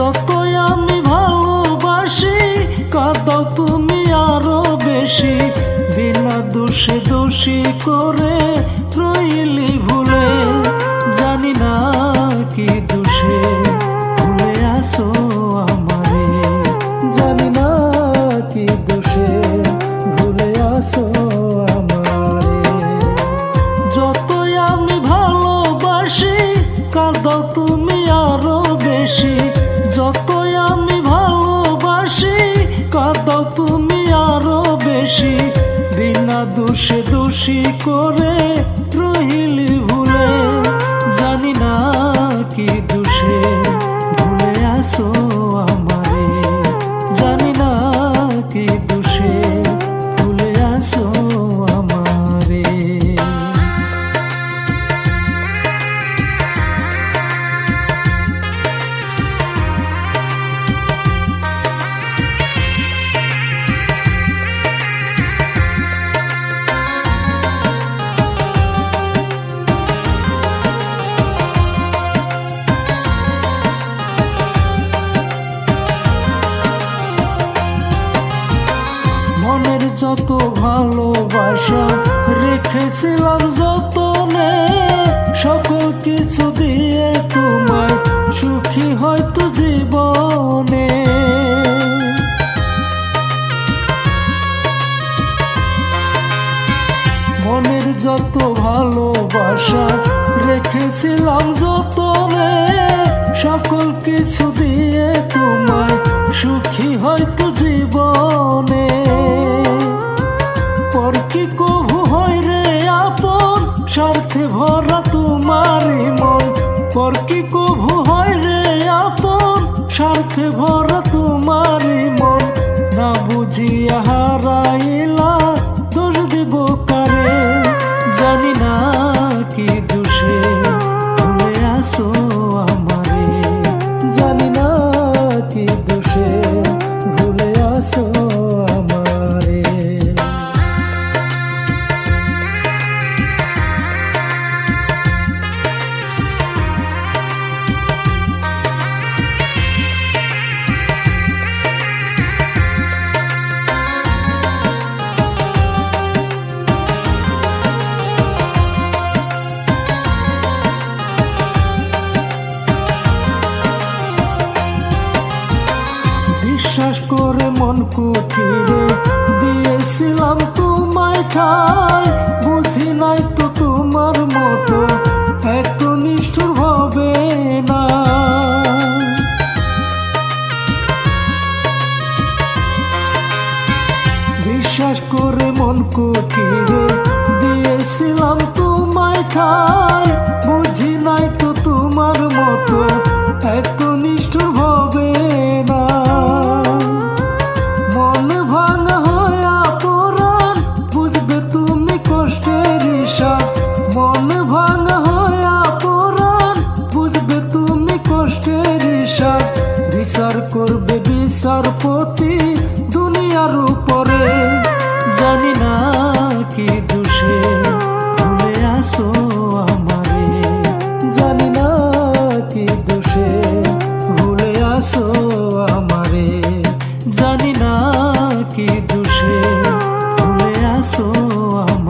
যতই আমি ভালোবাসি কাঁদাও তুমি আরো বেশি, বিনা দোষে দোষী করে রইলি ভুলে। জানি না কি দোষে ভুলে আসো আমারে, জানি না কি দোষে ভুলে আসো আমারে। যতই আমি ভালোবাসি কাঁদাও তুমি আরো বেশি, যতই আমি ভালোবাসি কাঁদাও তুমি আরো বেশি, বিনা দোষে দোষী করে রইলি ভুলে। জানি না কি দোষে ভুলে আসো আমারে, জানি না কি দোষে ভুলে আসো আমারে। মনের যত ভালোবাসা রেখেছিলাম যতনে, সকল কিছু দিয়ে তোমায় সুখী হয়তো জীবনে। মনের যত ভালোবাসা রেখেছিলাম যতনে, সকল কিছু দিয়ে তোমায় সুখী হয়তো জীবনে। পর কি কভু হয় রে আপন স্বার্থে ভরা তোমারই মন, পর কি কভু হয় রে আপন স্বার্থে ভরা তোমারই মন। না বুঝিয়া হারাইলা দোষ দিব কারে, জানি না কি দোষে ভুলে আসো আমারে, জানি না কি দোষে ভুলে আসো আমারে। বিশ্বাস করে মন কুঠিরে দিয়েছিলাম তোমায় ঠাই, বুঝি নাই তো তোমার মতো এত নিষ্ঠুর হবে না। বিশ্বাস করে মন কুঠিরে দিয়েছিলাম তোমায় ঠাই, বুঝি নাই তো তোমার মতো এত নিষ্ঠুর হবে না। মন ভাঙা হয়া পরাণ বুঝবে তুমি কষ্টের হিসাব, মন ভাঙা হয়া পরাণ বুঝবে তুমি কষ্টের হিসাব। বিচার করবে বিচারপতি দুনিয়ার উপরে, জানি না কি দোষে ভুলে আসো আমারে, জানি না কি দোষে ভুলে আসো আমারে, জানি না কি দোষে ভুলে আসো আমারে।